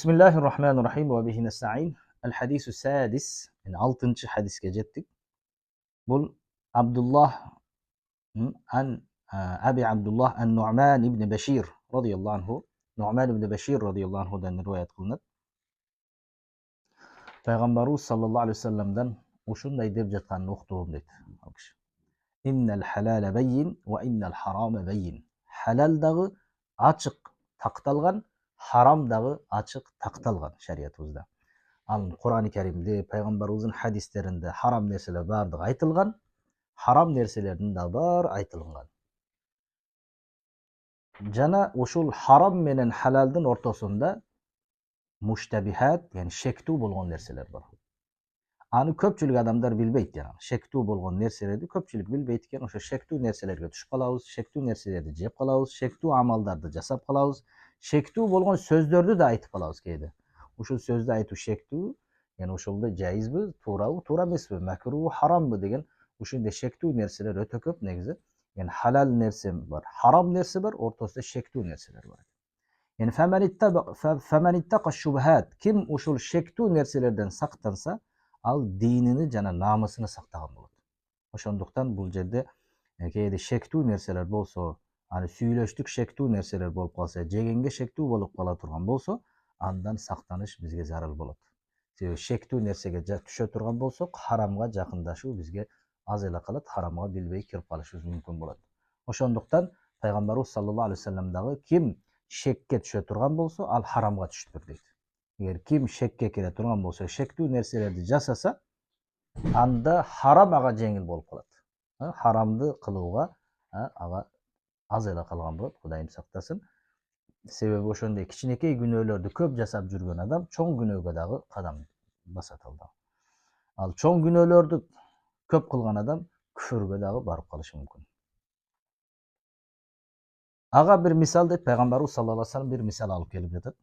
Bismillahirrahmanirrahim ve bihi nesta'in. El hadisu sadis. Yani 6. hadisке жетtik. Бұл Abdullah an Abi Abdullah an-Nu'man ibn Bashir radıyallahu anhu. Nu'man ibn Bashir radıyallahu anhu'dan rivayet kılınat. Peygamberimiz sallallahu aleyhi ve sellem'den ушундай деп жатканын уктум дейт. Innel halale bayyin ve innel harame bayyin. Halal dağı açık taqtalgan, haram dağı açık taqtalgan şeriatımızda. Ал Кур'ан-ы Керимде, пайгамбарыбыздын хадистеринде харам нерселер бардыгы айтылган, харам нерселердин да бар айтылган. Жана ушул харам менен халалдын ортосунда муштабихат, яни шектүү болгон нерселер бар. Аны көпчүлүк адамдар билбейт, жана шектүү болгон нерселерди көпчүлүк билбейт экен. Ошо шектүү нерселерге түшүп калабыз, шектүү нерселерди жеп калабыз, шектүү амалдарды жасап калабыз, шектүү болгон сөздөрдү да айтып калабыз кээде. Ушул сөздү айтуу шектүү, яны ошолду жайызбы, туурабы, туура эмеспи, макруу, харамбы деген ушундай шектүү нерселер өтө көп негизи. Яны халал нерсе бар, харам нерсе бар, ортосунда шектүү нерселер бар. Яны фаманиттака шубхат, ким ушул шектүү нерселерден сактанса, ал динини жана намысыны сактаган болот. Ошондуктан бул жерде кээде шектүү нерселер болсо, аны сүйлөштүк шектүү нерселер болуп калса, жегенге шектүү болуп кала турган болсо, андан сактаныш бизге зарыл болот. Себеби шектүү нерсеге түшө турган болсок, харамга жакындашуу бизге аз эле калат, харамга билбей кирип калышыбыз мүмкүн болот. Ошондуктан пайгамбарыбыз саллаллаху алейхи вассалам дагы ким шекке түшө турган болсо, ал харамга түшүптүр дейт. Эгер ким шекке кире турган болсо, шектүү нерселерди жасаса, анда харам ага жеңил болуп калат. Харамды кылууга ага аз эле калган болот, Кудайым сактасын. Себеби ошондой кичинекей күнөөлөрдү көп жасап жүргөн адам чоң күнөөгө дагы кадам басат алда. Ал чоң күнөөлөрдү көп кылган адам күфүргө дагы барып калышы мүмкүн. Ага бир мисал дейт, пайгамбарыбыз саллаллаху алейхи вассалам бир мисал алып келип жатат.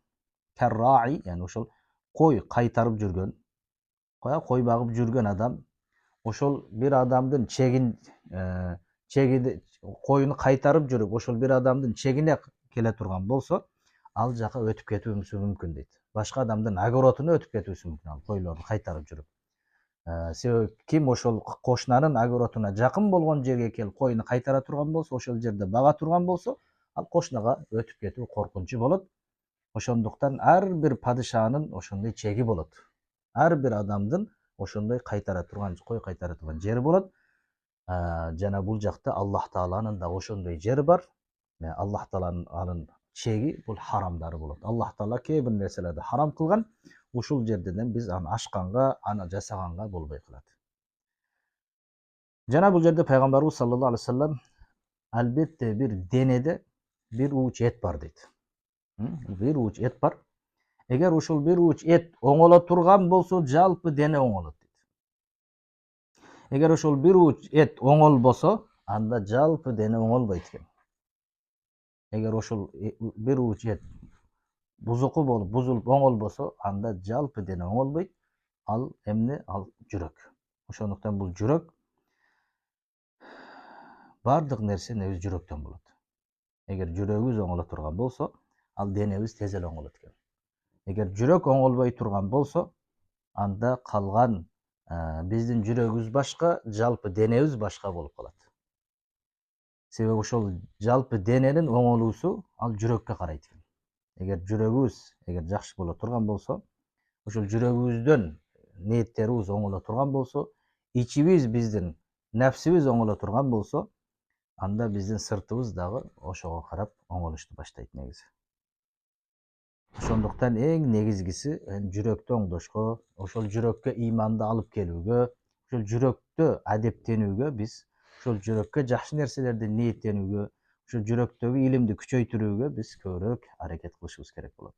Карраи, яни ошол кой кайтарып жүргөн, кой багып жүргөн адам, ошол бир адамдын коюну кайтарып жүрүп, ошол бир адамдын чегине келе турган болсо, ал жака өтүп кетүүсү мүмкүн дейт. Башка адамдын огородуна өтүп кетүүсү мүмкүн ал койлорду кайтарып жүрүп. Себеби ким ошол кошунанын огородуна жакын болгон жерге келип коюну кайтара турган болсо, ошол жерде бага турган болсо, ал кошунага өтүп кетүү коркунучу болот. Ошондуктан ар бир падышанын ошондой чеги болот. Ар бир адамдын ошондой кайтара турган, кой кайтара турган жери болот. Жана бул жакта Аллах Тааланын да ошондой жери бар. Аллах Тааланын анын чеги бул харамдары болот. Аллах Таала кээ бир нерселерди харам кылган, ушул жерден биз аны ашканга, аны жасаганга болбой калат. Жана бул жерде пайгамбарыбыз саллаллаху алейхи вассалам албетте бир денеде бир ууч эт бар дейт. Бир ууч эт бар. Эгер ушул бир ууч эт оңоло турган болсо, жалпы дене оңолот дейт. Эгер ошол бир ууч эт оңолбосо, анда жалпы дене оңолбойт экен. Эгер ошол бир ууч эт бузуку болуп, бузулуп оңолбосо, анда жалпы дене оңолбойт. Ал эмне? Ал жүрөк. Ошондуктан бул жүрөк, бардык нерсе негизи жүрөктөн болот. Эгер жүрөгүбүз оңоло турган болсо, ал денебиз тез эле оңолот экен. Эгер жүрөк оңолбой турган болсо, анда калган биздин жүрөгүбүз башка, жалпы денебиз башка болуп калат. Себеби ошол жалпы дененин оңолуусу ал жүрөккө карайт экен. Эгер жүрөгүбүз жакшы боло турган болсо, ошол жүрөгүбүздөн ниеттерибиз оңоло турган болсо, ичибиз биздин нафсибиз оңоло турган болсо, анда биздин сыртыбыз дагы ошого карап оңолушту баштайт негизи. Ошондуктан эң негизгиси жүрөктү оңдошко, ошол жүрөккө ыйманды алып келүүгө, ошол жүрөктө адептенүүгө, биз ошол жүрөккө жакшы нерселерди ниеттенүүгө, ошол жүрөктөгү илимди күчөйтүрүүгө биз көбүрөөк аракет кылышыбыз керек болот.